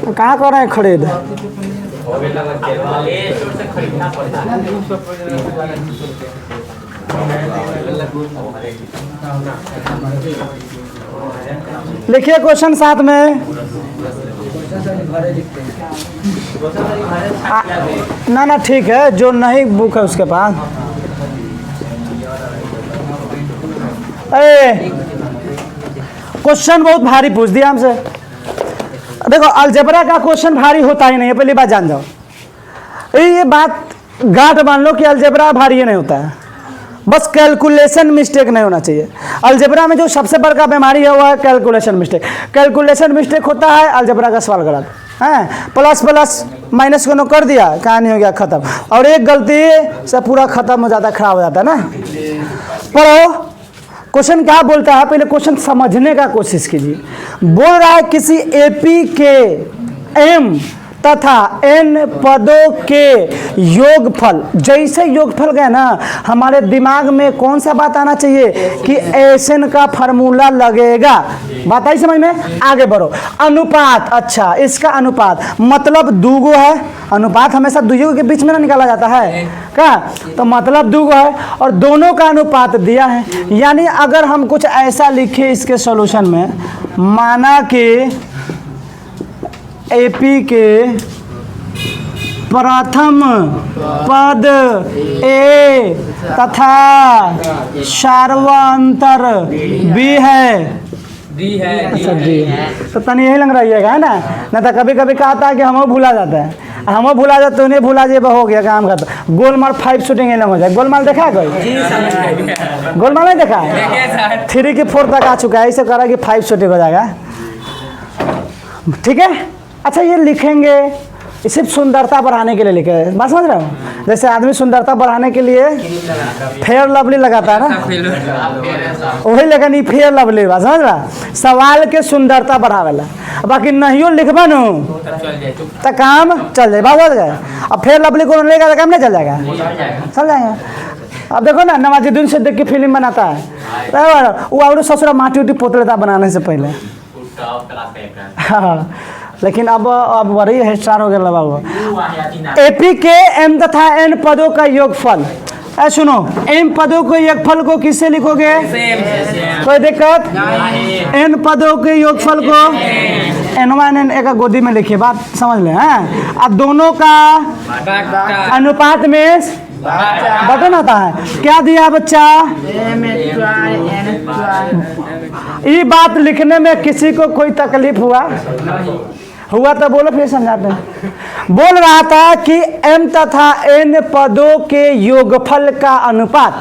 कहाँ कर रहे हैं खरीद? लिखिए क्वेश्चन साथ में। ना ठीक है, जो नहीं बुक है उसके पास। क्वेश्चन बहुत भारी पूछ दिया हमसे। देखो अलजेब्रा का क्वेश्चन भारी होता ही नहीं है, पहली बात जान जाओ। ये बात गांठ मान लो कि अलजेब्रा भारी ही नहीं होता है, बस कैलकुलेशन मिस्टेक नहीं होना चाहिए। अलजेब्रा में जो सबसे बड़ा बीमारी है वो है कैलकुलेशन मिस्टेक। कैलकुलेशन मिस्टेक होता है, अलजेब्रा का सवाल गलत है। प्लस प्लस माइनस को कर दिया, कहानी हो गया खत्म। और एक गलती से पूरा खत्म हो जाता है, खराब हो जाता है ना। पढ़ो क्वेश्चन क्या बोलता है, पहले क्वेश्चन समझने का कोशिश कीजिए। बोल रहा है किसी एपी के एम तथा एन पदों के योगफल। जैसे योगफल गए ना, हमारे दिमाग में कौन सा बात आना चाहिए कि एसएन का फार्मूला लगेगा। बात आई समझ में? आगे बढ़ो। अनुपात, अच्छा इसका अनुपात मतलब दूगो है। अनुपात हमेशा दुइयों के बीच में ना निकाला जाता है क्या? तो मतलब दूगो है और दोनों का अनुपात दिया है। यानी अगर हम कुछ ऐसा लिखे इसके सॉल्यूशन में, माना कि एपी के प्रथम पद ए तथा सार्वंतर बी है। अच्छा डी तो तनी यही लग रही है ना। नहीं तो कभी कभी कहता है कि हम भूला जाता है, हम भूला जाते तो उन्हें भूला जे हो गया काम खत्म। गोलमाल 5 शूटिंग हो जाए। गोलमाल देखा है कोई? गोलमाल नहीं देखा है? 3 की 4 तक आ चुका है, इसे करा कि 5 शूटिंग हो जाएगा। ठीक है। अच्छा ये लिखेंगे सिर्फ सुंदरता बढ़ाने के लिए लिखे, बात समझ रहे हो? जैसे आदमी सुंदरता बढ़ाने के लिए फेयर लवली लगाता है ना, वही लगा नहीं फेयर लवली, बात समझ रहा? सवाल के सुंदरता बढ़ावेला, बाकी नहीं लिखबा नु तो काम चल जाए। बात समझ गए? अब फेयर लवली को लेगा तो काम नहीं चल जाएगा? चल जाएगा। अब देखो ना नवाजुद्दीन सिद्दीकी की फिल्म बनाता है, वो और ससुरा माटी उटी पोत लेता बनाने से पहले। हाँ, लेकिन अब बड़ी है स्टार हो गया बाबू। एपी के एम तथा एन पदों का योगफल। सुनो, एम पदों के योगफल को किससे लिखोगे? कोई दिक्कत? एन पदों के योगफल को एन एक गोदी में लिखिए, बात समझ ले। हैं अब दोनों का अनुपात में बटन आता है। क्या दिया बच्चा? ये बात लिखने में किसी को कोई तकलीफ हुआ तो बोलो, फिर समझाते हैं। बोल रहा था कि एम तथा एन पदों के योगफल का अनुपात,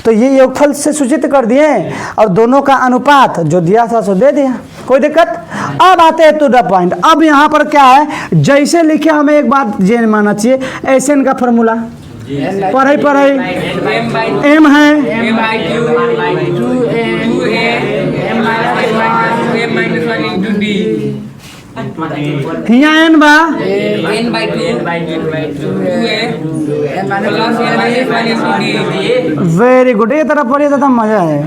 तो ये योगफल से सूचित कर दिए और दोनों का अनुपात जो दिया था सो दे दिया। कोई दिक्कत? अब आते हैं टू द पॉइंट। अब यहाँ पर क्या है, जैसे लिखे हमें एक बात जेन मानना चाहिए, एसएन का फॉर्मूला पढ़ाई एम है, यहाँ एन बा वेरी गुड। ये तरफ पढ़िए तो मजा है।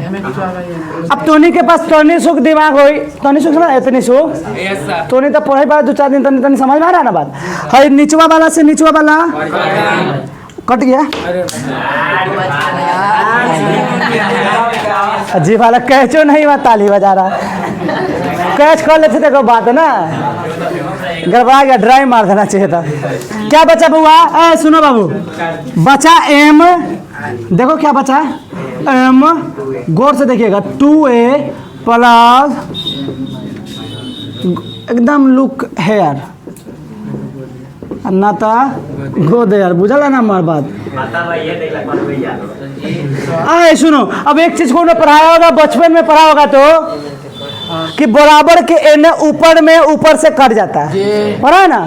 अब तोनी के पास तोनी सुख दिमाग हो, तोनी सुख ना इतनी सुख तोनी तो पढ़ाई पा 2-4 दिन तनी समझ में आ रहा है ना बात है। निचवा वाला से निचवा वाला कट गया, जी वाला कैचो नहीं हुआ, ताली बजा रहा। कैच कर लेते देखो बात है ना, गड़बड़ा गया, ड्राइव मार देना चाहिए था। क्या बचा बुआ? सुनो बाबू, बचा एम, देखो क्या बचा एम, गौर से देखिएगा 2a प्लस एकदम लुक हेयर अन्नाता गो दे यार, बुझल है ना हमार बात? सुनो, अब एक चीज को उन्हें पढ़ाया होगा, बचपन में पढ़ा होगा तो कि बराबर के एन ऊपर में ऊपर से कट जाता है, पढ़ा है ना?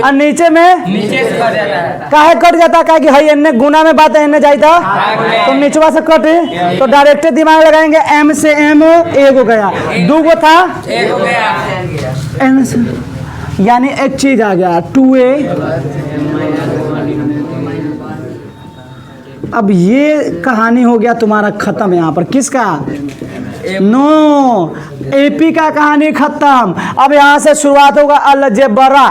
और नीचे में नीचे से कट जाता है। काहे कट जाता है? कि भाई एन गुना में बात है, एन जाता तो नीचवा से कट, तो डायरेक्ट दिमाग लगाएंगे एम से एम एक हो गया, 2 गो था एक हो गया एन से, यानी एक चीज आ गया 2a। अब ये कहानी हो गया तुम्हारा खत्म। यहाँ पर किसका? नो, एपी का कहानी खत्म। अब यहाँ से शुरुआत होगा अलजेब्रा,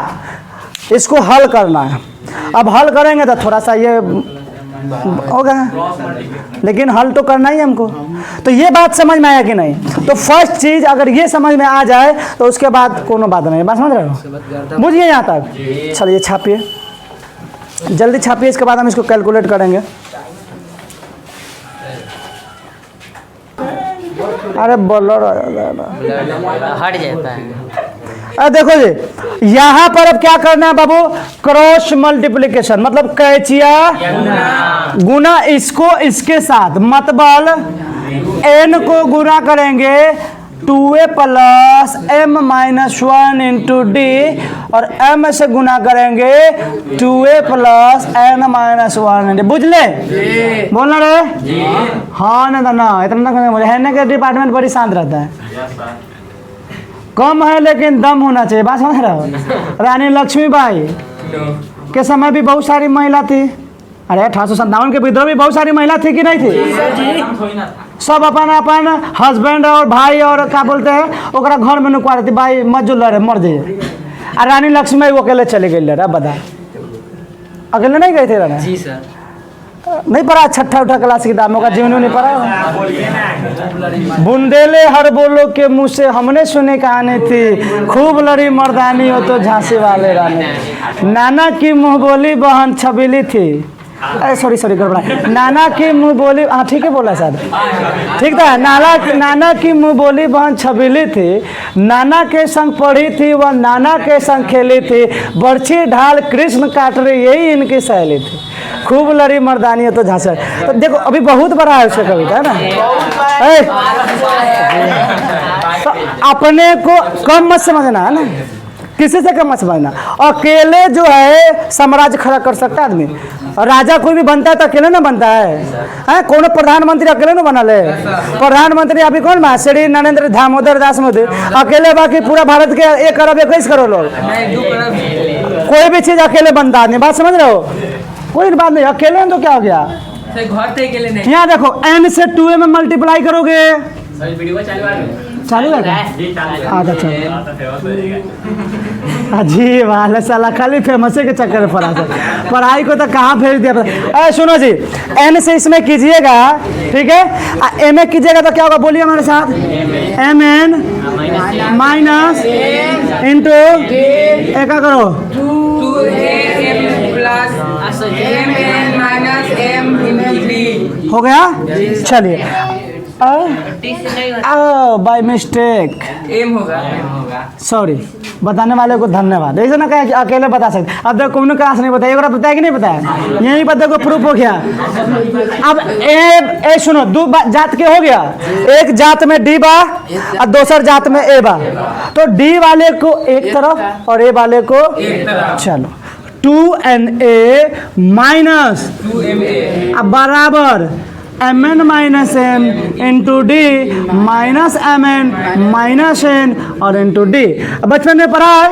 इसको हल करना है। अब हल करेंगे तो थोड़ा सा ये होगा, लेकिन हल तो करना ही हमको। तो ये बात समझ में आया कि नहीं? तो फर्स्ट चीज अगर ये समझ में आ जाए तो उसके बाद कोनो बात नहीं। बात समझ रहे हो? बुझिए यहाँ तक। चलिए छापिए, जल्दी छापिए, इसके बाद हम इसको कैलकुलेट करेंगे। अरे बोलो हट जाता है। देखो जी, यहाँ पर अब क्या करना है बाबू? क्रॉस मल्टीप्लिकेशन, मतलब कैचिया गुना इसको इसके साथ, मतलब n को गुना करेंगे 2a plus m minus 1 into D, और m से गुना करेंगे 2a plus n minus 1 into. बुझ ले? बोलना रे? हाँ ना इतना है ना कि डिपार्टमेंट बड़ी शांत रहता है, कम है लेकिन दम होना चाहिए। बात समझ रहे हो? रानी लक्ष्मीबाई के समय भी बहुत सारी महिला थी। अरे 1857 के विद्रोह में बहुत सारी महिला थी कि नहीं थी? सब अपन अपन हस्बैंड और भाई और क्या बोलते हैं ओकरा घर में नुकवा रही थी, भाई मत जो लड़े मर जाइए। और रानी लक्ष्मीबाई वो अकेले चले गई लड़ा, बता अकेले नहीं गए थे रानी? जी सर। नहीं पढ़ा? छठा उठा क्लास की किताबों का जीवन नहीं पढ़ा? बुंदेले हर बोलो के मुँह से हमने सुनी कहानी थी, खूब लड़ी मर्दानी हो तो झांसी वाले रानी। नाना की मुँह बोली बहन छबीली थी। अरे सॉरी गड़बड़ा। नाना की मुँह बोली, हाँ ठीक है बोला सर, ठीक था। नाना की मुँह बोली बहन छबीली थी, नाना के संग पढ़ी थी वह नाना के संग खेली थी, बर्छी ढाल कृष्ण काट रही यही इनकी शैली थी, खूब लड़ी मर्दानी तो झांसा। तो देखो अभी बहुत बड़ा है उसका कविता है ना। तो अपने को कम मत समझना है ना, किसी से कम मत समझना। अकेले जो है साम्राज्य खड़ा कर सकता है आदमी, और राजा कोई भी बनता है तो अकेले ना बनता है। कौन प्रधानमंत्री अकेले ना बना ले? प्रधानमंत्री अभी कौन बा? श्री नरेंद्र दामोदर दास मोदी अकेले, बाकी पूरा भारत के 1 अरब 21 करोड़ लोग। कोई भी चीज अकेले बनता आदमी। बात समझ रहे हो? कोई बात नहीं, अकेले तो क्या हो गया? घर थे अकेले नहीं। यहाँ देखो n से 2a में मल्टीप्लाई करोगे, चालू है? अच्छा अजीब हाल है साला, खाली फेमस के चक्कर में पड़ा था। पढ़ाई को तो कहाँ भेज दिया। सुनो जी, n से इसमें कीजिएगा, ठीक है? m में कीजिएगा तो क्या होगा? बोलिए हमारे साथ। mn माइनस इंटू एक करो हो गया। चलिए बाय मिस्टेक एम होगा। सॉरी, बताने वाले को धन्यवाद। ऐसा ना कहे अकेले बता सकते। अब देखो कौन क्लास नहीं बताया, एक बताया कि नहीं बताया? यही पता को प्रूफ हो गया। अब ए सुनो, दो जात के हो गया, एक जात में डी बा और दूसर जात में ए बा, तो डी वाले को एक तरफ और ए वाले को एक तरफ। चलो 2na माइनस अब बराबर mn minus m into D minus mn minus n और इंटू डी। बचपन में पढ़ा है,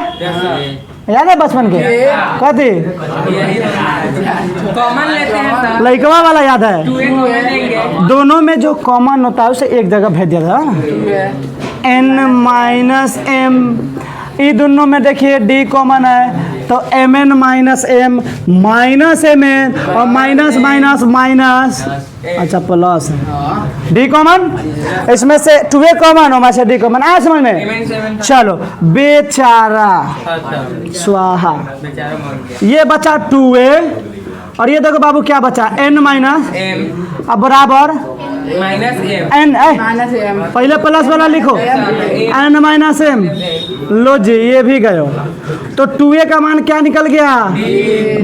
याद है बचपन के? कथी कॉमन लेते हैं, लइकवा वाला याद है? दोनों में जो कॉमन होता है उसे एक जगह भेज दिया था। n माइनस m, ये दोनों में देखिए डी कॉमन है तो mn minus m minus mn और माइनस माइनस माइनस, अच्छा प्लस है। डी कॉमन, इसमें से 2a कॉमन और से डी कॉमन। आया समझ में? चलो बेचारा स्वाहा, ये बचा 2a और ये देखो बाबू क्या बचा n माइनस अब बराबर माइनस n पहले प्लस वाला लिखो n माइनस m। लो जी ये भी गयो, तो 2a का मान क्या निकल गया?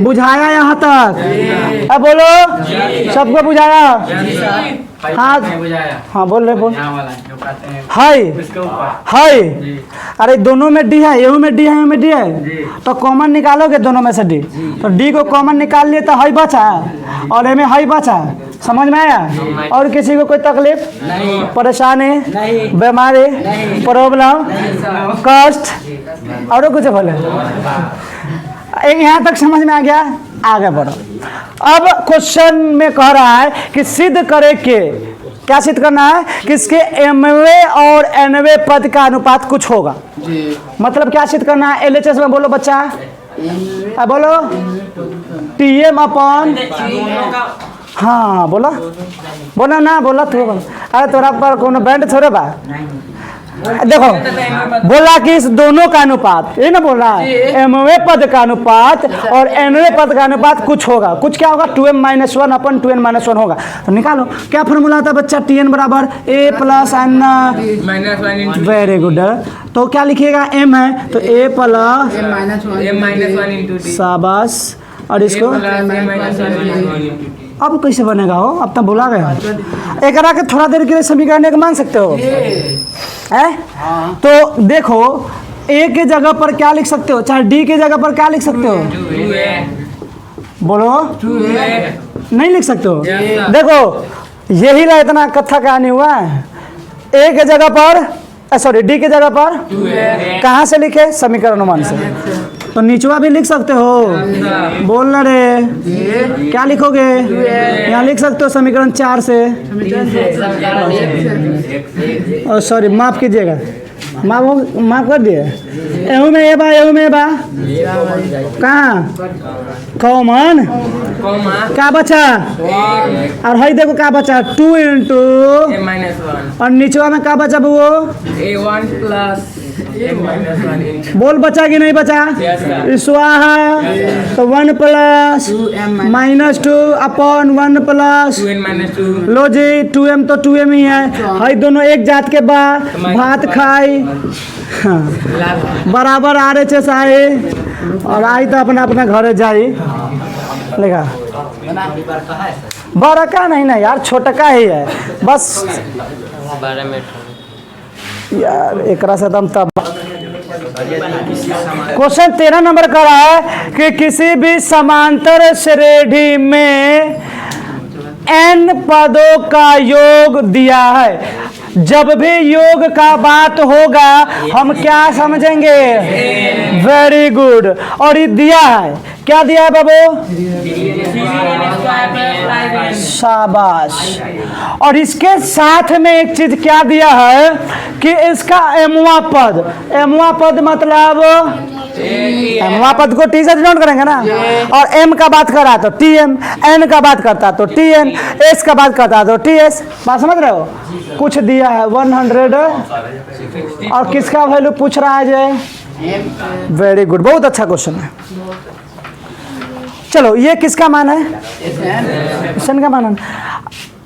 बुझाया यहाँ तक? अब बोलो सबको बुझाया? हाँ बोल रहे बोल। हाय अरे दोनों में डी है, एहू में डी है, एहू में डी है, तो कॉमन निकालोगे दोनों में से डी, तो डी को कॉमन निकाल लिए तो हाई बचा और ए में हाई बचा। समझ में आया? और किसी को कोई तकलीफ, परेशानी, बीमारी, प्रॉब्लम, कष्ट और कुछ बोले? यहाँ तक समझ में आ गया? आगे बढ़ो। अब क्वेश्चन में कह रहा है कि सिद्ध करे के क्या सिद्ध करना है कि इसके mवे और nवे पद का अनुपात कुछ होगा। मतलब क्या सिद्ध करना है LHS में, बोलो बच्चा, बोलो TM अपॉन, हाँ बोला बोला ना, बोला तू बोला। अरे तोरा पर कोनो बैंड थोड़े बा। देखो बोला कि इस दोनों का अनुपात, ये ना बोला mवे पद का अनुपात और nवे पद का अनुपात कुछ होगा। कुछ क्या होगा, 2m - 1 अपन 2n - 1 होगा। तो निकालो क्या फॉर्मूला था बच्चा, Tn बराबर a plus n -1 very good. तो क्या लिखिएगा, m है तो a प्लस -1 शाबाश, और इसको अब कैसे बनेगा हो, अब तो भुला गए। एक के थोड़ा देर के लिए समीकरण एक मान सकते हो है? तो देखो ए के जगह पर क्या लिख सकते हो, चाहे डी के जगह पर क्या लिख सकते हो, बोलो नहीं लिख सकते हो। देखो यही ना इतना कथा कहानी हुआ है। ए के जगह पर सॉरी डी के जगह पर कहाँ से लिखे, समीकरण अनुमान से। तो नीचवा भी लिख सकते हो, बोलना रे क्या लिखोगे, यहाँ लिख सकते हो समीकरण 4 से। सॉरी माफ कीजिएगा, माफ कर दिए। एहू में ए बा कहाँ कॉमन क्या बचा, और हई देखो क्या बचा 2 इंटू और नीचवा में क्या बचा वो, a1 + m-1 बोल बचा कि नहीं बचा, स्वाहा। तो 1 प्लस -2 अपॉन 1 प्लस 2n - 2 लो जी 2m तो 2m ही है, हई दोनों एक जात के बा, भात खाई हाँ। बराबर RHS आए और आई तो अपना अपना घरे जाई लेगा। बड़ा का नहीं ना यार, छोटा का ही है बस यार, एक से दम तब। क्वेश्चन 13 नंबर का रहा है कि किसी भी समांतर श्रेणी में n पदों का योग दिया है। जब भी योग का बात होगा हम क्या समझेंगे, वेरी गुड। और ये दिया है, क्या दिया है बाबू, शाबाश। और इसके साथ में एक चीज क्या दिया है कि इसका एमवा पद मतलब एमवा पद को टी से डिनोट करेंगे ना, और एम का बात कर रहा तो टीएम, एन का बात करता तो टीएन, एस का बात करता तो टीएस। बात समझ रहे हो, कुछ दिया है 100 और किसका वैल्यू पूछ रहा है जे, वेरी गुड, बहुत अच्छा क्वेश्चन है। चलो ये किसका मान है, एन का मान है।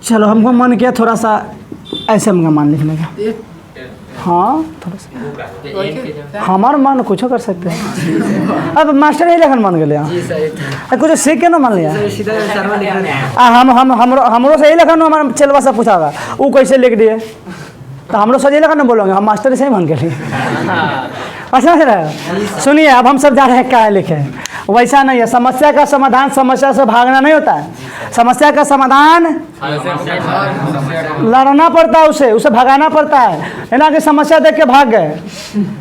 चलो हमको मन किया थोड़ा सा ऐसे का मान लिखने का, हाँ थोड़ा सा हमारा मान कुछ कर सकते हैं। अब मास्टर ही लेखन मान गए, कुछ सीख के ना मान लिया। हमरो से ही लेखन हमारा चलवा से पूछा होगा वो कैसे लिख दिए, तो हम लोग सही लेखन बोलोगे, हम मास्टर से ही मान के लिए। अच्छा सुनिए, अब हम सब जा रहे हैं क्या लिखे, वैसा नहीं है। समस्या का समाधान समस्या से भागना नहीं होता है, समस्या का समाधान लड़ना पड़ता है, उसे भगाना पड़ता है ना कि समस्या देख के भाग गए।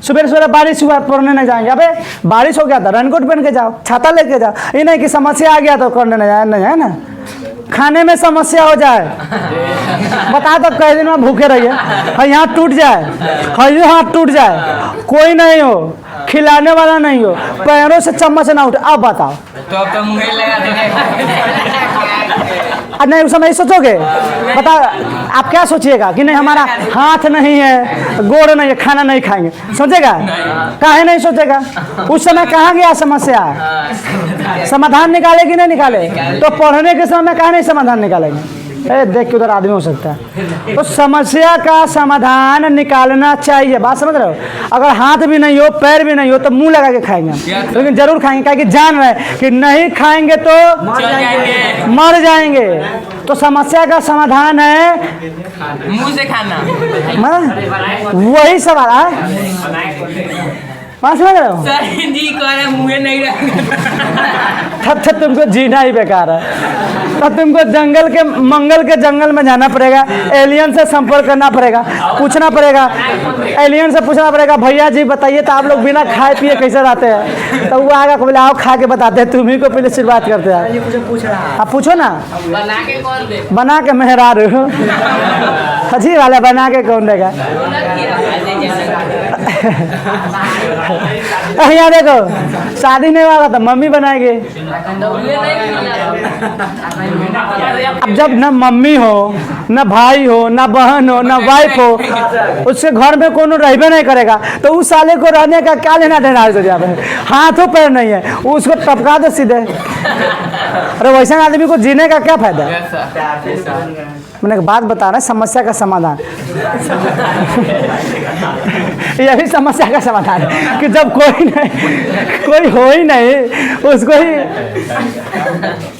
सुबह सुबह बारिश हुआ, पढ़ने नहीं जाएंगे, अबे बारिश हो गया था रेनकोट पहन के जाओ, छाता लेके जाओ। ये नहीं कि समस्या आ गया तो करने नहीं जाए, नहीं है ना। खाने में समस्या हो जाए, बता दो कई दिन में भूखे रहिए, यहाँ टूट जाए, हाथ टूट जाए, कोई नहीं हो, खिलाने वाला नहीं हो, पैरों से चम्मच ना उठे, अब बताओ तो अब तो मुंह लगा देंगे। नहीं उस समय सोचोगे, बता आप क्या सोचिएगा कि नहीं हमारा हाथ नहीं है, गोड़ नहीं है, खाना नहीं खाएंगे, सोचेगा? काहे नहीं सोचेगा? उस समय कहाँ गया समस्या, समाधान निकाले कि नहीं निकाले? तो पढ़ने के समय कहाँ नहीं समाधान निकालेंगे? देख के उधर आदमी हो सकता है। तो समस्या का समाधान निकालना चाहिए, बात समझ रहे हो? अगर हाथ भी नहीं हो, पैर भी नहीं हो, तो मुंह लगा के खाएंगे, लेकिन जरूर खाएंगे, क्या कि जान रहे कि नहीं खाएंगे तो मर जाएंगे। तो समस्या का समाधान है मुंह से खाना, वही सवाल है। बात समझ रहे हो? सर जी कह रहे मुँह नहीं रहेगा, तब तुमको जीना ही बेकार है। तो तुमको मंगल के जंगल में जाना पड़ेगा, एलियन से संपर्क करना पड़ेगा, पूछना पड़ेगा, एलियन से पूछना पड़ेगा भैया जी बताइए तो आप लोग बिना खाए पिए कैसे रहते हैं, तो वो आएगा बोले आओ खा के बताते हैं, तुम्ही को पहले शुरुआत करते हैं। आप पूछो ना, बना के कौन दे? बना के मेहरारू हजी वाला बना के कौन देगा। यहाँ देखो शादी नहीं हुआ तो मम्मी बनाएगी। अब जब न मम्मी हो न भाई हो न बहन हो न वाइफ हो, उसके घर में कोनो रहबे नहीं करेगा, तो उस साले को रहने का क्या लेना देना है। हाथों पैर नहीं है उसको टपका दो सीधे। अरे वैसे आदमी को जीने का क्या फायदा। मैंने एक बात बता रहा, समस्या का समाधान यही समस्या का समाधान है कि जब कोई हो ही नहीं उसको ही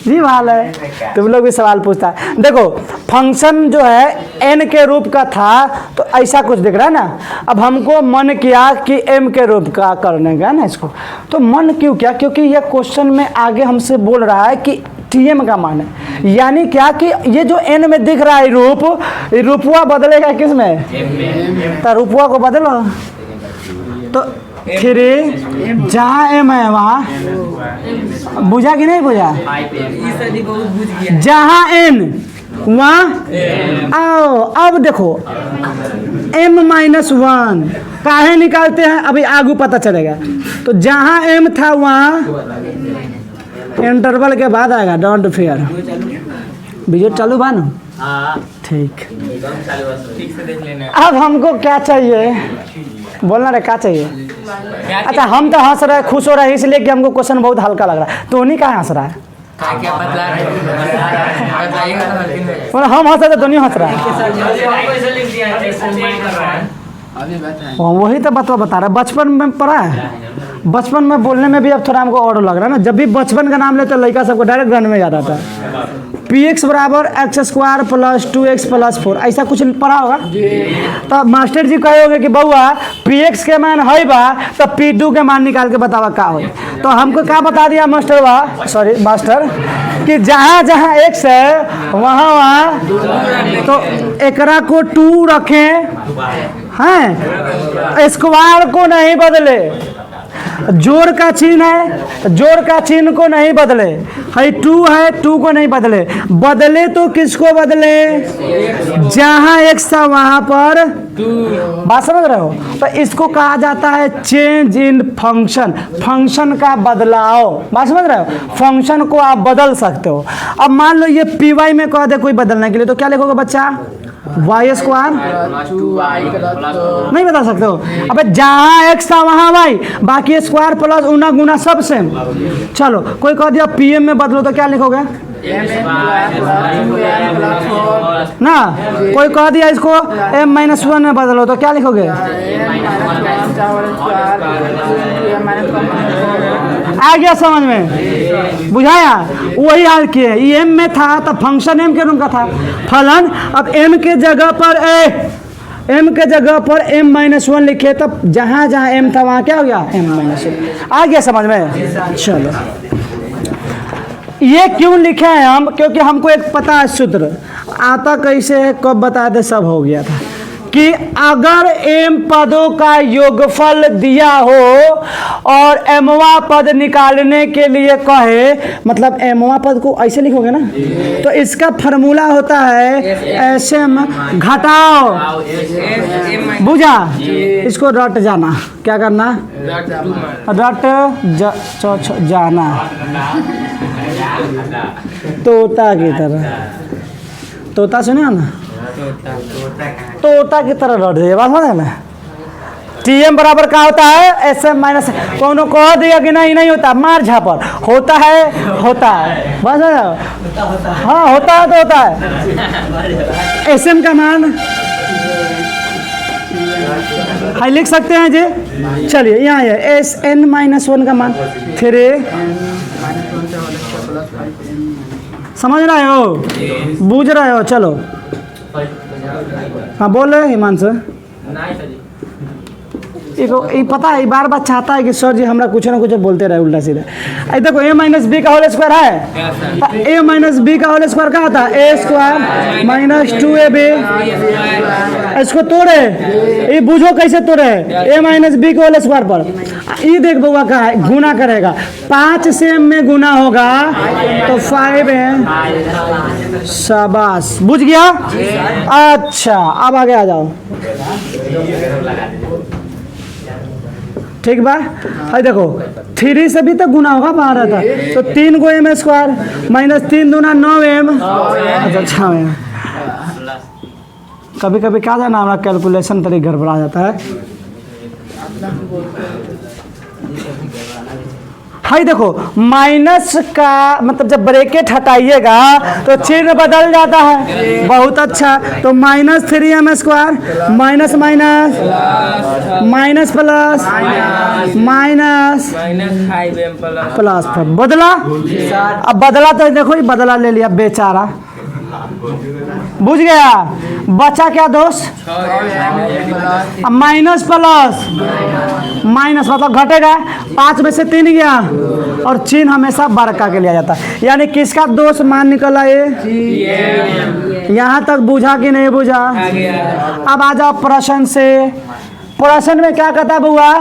जी हाल है। तुम लोग भी सवाल पूछता है। देखो फंक्शन जो है n के रूप का था तो ऐसा कुछ दिख रहा है ना। अब हमको मन किया कि m के रूप का करने का ना इसको, तो मन क्यों किया, क्योंकि यह क्वेश्चन में आगे हमसे बोल रहा है कि TM का मान है, यानी क्या कि ये जो n में दिख रहा है रूपवा बदलेगा किस में, तो रूपवा को बदलो तो फिर जहाँ m है वहाँ बुझा कि नहीं बुझा, जहाँ n वहाँ आओ। अब देखो m-1 काहे निकालते हैं अभी आगू पता चलेगा। तो जहाँ m था वहाँ इंटरवल के बाद आएगा, डोंट फियर। वीडियो चालू बा ना, ठीक। अब हमको क्या चाहिए बोलना रे, क्या चाहिए। अच्छा हम तो हंस रहे खुश हो रहे हैं इसलिए कि हमको क्वेश्चन बहुत हल्का लग रहा है, तो नहीं कहाँ हंस रहा है। क्या बतला रहे हम हंस रहे तो नहीं हंस रहा है। वही तो बात बता रहा है, बचपन में पढ़ा है, बचपन में बोलने में भी अब थोड़ा हमको और लग रहा है ना। जब भी बचपन का नाम लेते लड़का सबको डायरेक्ट गन में याद आता है। px बराबर x² + 2x + 4 ऐसा कुछ पढ़ा होगा। तो मास्टर जी कहे होंगे कि बउआ px के मान है बा तो p2 के मान निकाल के बतावा का हो। तो हमको क्या बता दिया मास्टर कि जहाँ जहाँ x है वहाँ वहाँ तो एकरा को 2 रखें हैं, स्क्वायर को नहीं बदले, जोड़ का चिन्ह है जोड़ का चिन्ह को नहीं बदले, है 2 है 2 को नहीं बदले तो किसको बदले, जहाँ x था वहाँ पर बात समझ रहे हो। तो इसको कहा जाता है चेंज इन फंक्शन, फंक्शन का बदलाव। बात समझ रहे हो, फंक्शन को आप बदल सकते हो। अब मान लो ये py में कह दे कोई बदलने के लिए, तो क्या लिखोगे बच्चा, y² नहीं बता सकते हो। अबे जहाँ x था वहाँ y, बाकी स्क्वायर प्लस उना गुना सब सेम। चलो कोई कह दिया pm में बदलो तो क्या लिखोगे ना, कोई कह दिया इसको m-1 में बदलो तो क्या लिखोगे, आ गया समझ में, बुझाया। वही हाल किए, ये m में था तो फंक्शन m के रूप का था फलन। अब m के जगह पर m के जगह पर m-1 लिखे, तब जहाँ जहाँ m था वहाँ क्या हो गया m-1। आ गया समझ में। चलो ये क्यों लिखे हैं हम, क्योंकि हमको एक पता है सूत्र, आता कैसे है कब बता दे सब हो गया था कि अगर m पदों का योगफल दिया हो और mवा पद निकालने के लिए कहे, मतलब mवा पद को ऐसे लिखोगे ना, तो इसका फार्मूला होता है sm घटाओ, बुझा। इसको रट जाना, क्या करना, जाना तोता की तरह, तोता सुने ना, तोता की तरह रट जाइए। बात समझे ना। TM बराबर क्या होता है, SM- कोनो कह दिया कि नहीं होता, मार झापर होता है बस। हाँ होता है तो होता है। SM का मान हाई लिख सकते हैं जी। चलिए यहाँ है SN-1 का मान, फिर समझ रहे हो, बूझ रहे हो। चलो हाँ बोल रहे हिमांशु, ये पता है, बार बार चाहता है कि सर जी हमरा कुछ ना कुछ बोलते रहे उल्टा सीधा। ये देखो a माइनस बी का होल स्क्वायर है, a माइनस बी का होल स्क्वायर क्या होता है, a स्क्वायर माइनस 2ab। इसको तोड़े, ये बुझो कैसे तोड़े, a माइनस बी के होल स्क्वायर पर। ये देख बउआ का है, गुना करेगा 5 से m में गुना होगा तो 5m। शाबाश, बुझ गया। अच्छा अब आगे आ जाओ, ठीक बा। है देखो 3 से भी तो गुना होगा बाहर था, तो 3 को m स्क्वायर माइनस 3 दूना 9m। अच्छा m। कभी कभी क्या जाना हमारा कैलकुलेशन तरी गड़बड़ा जाता है। हाई देखो माइनस का मतलब जब ब्रैकेट हटाइएगा तो चिन्ह बदल जाता है। बहुत अच्छा, तो minus 3m square minus minus minus plus minus plus बदला। अब बदला तो देखो ये बदला ले लिया बेचारा, बुझ गया। बचा क्या दोस्त, माइनस प्लस माइनस मतलब घटेगा, 5 में से 3 गया और चिन्ह हमेशा बड़का के लिया जाता है। यानी किसका दोस्त मान निकला ये, यहाँ तक बुझा कि नहीं बुझा। अब आ जाओ प्रश्न से। प्रश्न में क्या कहता है बुआ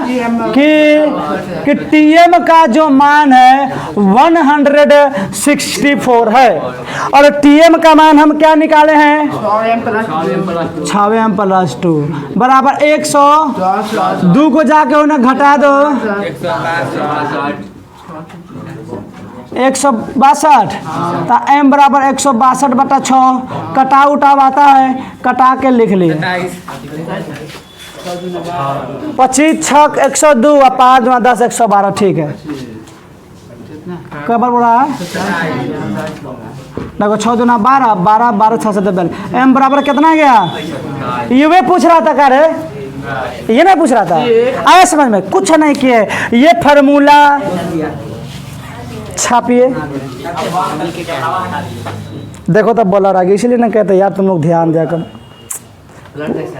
कि टीएम का जो मान है 164 है और टीएम का मान हम क्या निकाले हैं 6m प्लस 2 बराबर 102 को जाके उन्हें घटा दो 162। तो m बराबर 162/6 कटा उठाव आता है, कटा के लिख लिए 25 6 102 और 5 10 112। ठीक है, क्या बार बोला है देखो 6 दूना 12 12 12 6 7 m बराबर कितना गया, ये पूछ रहा था। क्या रे ये नहीं पूछ रहा था, आया समझ में, कुछ नहीं किए। ये फार्मूला छापिए, देखो तब बोला रहा, इसलिए ना कहते यार तुम लोग ध्यान दिया कर।